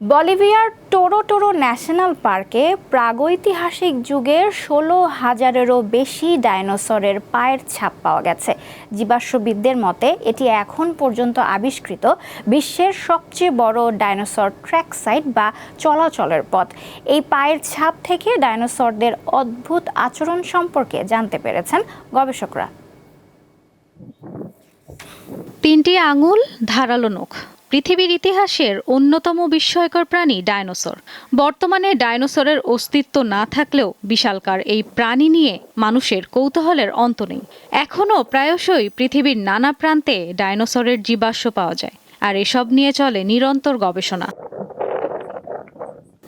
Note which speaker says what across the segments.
Speaker 1: বলিভিয়ার Toro Toro national পার্কে প্রাগৈতিহাসিক যুগের ১৬,০০০-এরও বেশি ডাইনোসরের পায়ের ছাপ পাওয়া গেছে। জীবাশ্মবিদদের মতে এটি এখন পর্যন্ত আবিষ্কৃত বিশ্বের সবচেয়ে বড় ডাইনোসর ট্র্যাক সাইট বা চলাচলের পথ। এই পায়ের ছাপ থেকে ডাইনোসরদের অদ্ভুত আচরণ সম্পর্কে জানতে পেরেছেন গবেষকরা।
Speaker 2: ৩টি আঙুল, ধারালো নখ, পৃথিবীর ইতিহাসের অন্যতম বিস্ময়কর প্রাণী ডাইনোসর। বর্তমানে ডাইনোসরের অস্তিত্ব না থাকলেও বিশালকার এই প্রাণী নিয়ে মানুষের কৌতূহলের অন্ত নেই। এখনও প্রায়শই পৃথিবীর নানা প্রান্তে ডাইনোসরের জীবাশ্ম পাওয়া যায়, আর এসব নিয়ে চলে নিরন্তর গবেষণা।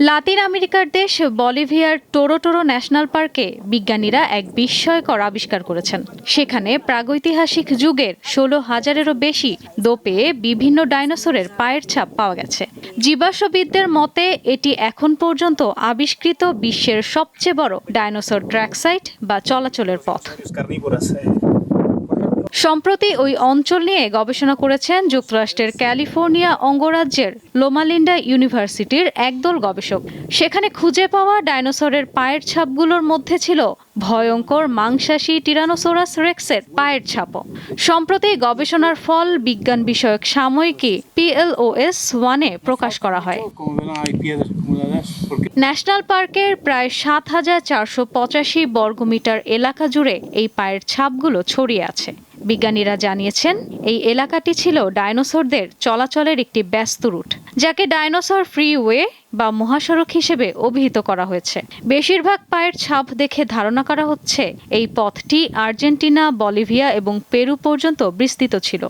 Speaker 2: লাতিন আমেরিকার দেশ বলিভিয়ার টোরো টোরো ন্যাশনাল পার্কে বিজ্ঞানীরা এক বিস্ময়কর আবিষ্কার করেছেন। সেখানে প্রাগৈতিহাসিক যুগের ১৬,০০০-এরও বেশি দোপে বিভিন্ন ডাইনোসরের পায়ের ছাপ পাওয়া গেছে। জীবাশ্মবিদদের মতে এটি এখন পর্যন্ত আবিষ্কৃত বিশ্বের সবচেয়ে বড় ডাইনোসর ট্র্যাক সাইট বা চলাচলের পথ। সম্প্রতি ওই অঞ্চল নিয়ে গবেষণা করেছেন যুক্তরাষ্ট্রের ক্যালিফোর্নিয়া অঙ্গরাজ্যের লোমালিন্ডা ইউনিভার্সিটির একদল গবেষক। সেখানে খুঁজে পাওয়া ডাইনোসরের পায়ের ছাপগুলোর মধ্যে ছিল ভয়ঙ্কর মাংসাশী টিরানোসোরাস রেক্সের পায়ের ছাপও। সম্প্রতি গবেষণার ফল বিজ্ঞান বিষয়ক সাময়িকী PLOS 1-এ প্রকাশ করা হয়। ন্যাশনাল পার্কের প্রায় ৭,৪৮৫ বর্গমিটার এলাকা জুড়ে এই পায়ের ছাপগুলো ছড়িয়ে আছে। বিজ্ঞানীরা জানিয়েছেন এই এলাকাটি ছিল ডাইনোসরদের চলাচলের একটি ব্যস্ত রুট, যাকে ডাইনোসর ফ্রিওয়ে বা মহাসড়ক হিসেবে অভিহিত করা হয়েছে। বেশিরভাগ পায়ের ছাপ দেখে ধারণা করা হচ্ছে এই পথটি আর্জেন্টিনা, বলিভিয়া এবং পেরু পর্যন্ত বিস্তৃত ছিল।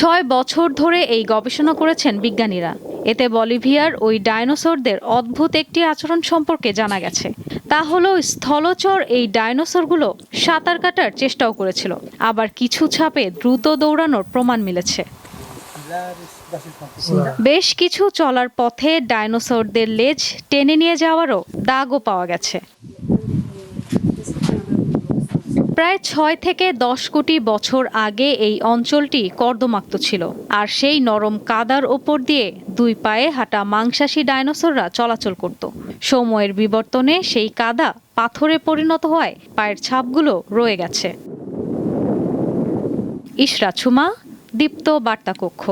Speaker 2: ৬ বছর ধরে এই গবেষণা করেছেন বিজ্ঞানীরা। এতে বলিভিয়ার ওই ডাইনোসরদের অদ্ভুত একটি আচরণ সম্পর্কে জানা গেছে। তা হলো স্থলচর এই ডাইনোসরগুলো সাঁতার কাটার চেষ্টাও করেছিল, আবার কিছু ছাপে দ্রুত দৌড়ানোর প্রমাণ মিলেছে। বেশ কিছু চলার পথে ডাইনোসরদের লেজ টেনে নিয়ে যাওয়ারও দাগও পাওয়া গেছে। প্রায় ৬ থেকে ১০ কোটি বছর আগে এই অঞ্চলটি কর্দমাক্ত ছিল, আর সেই নরম কাদার ওপর দিয়ে দুই পায়ে হাঁটা মাংসাশী ডাইনোসররা চলাচল করত। সময়ের বিবর্তনে সেই কাদা পাথরে পরিণত হওয়ায় পায়ের ছাপগুলো রয়ে গেছে। ইশরাত সুমা, দীপ্ত বার্তা কক্ষ।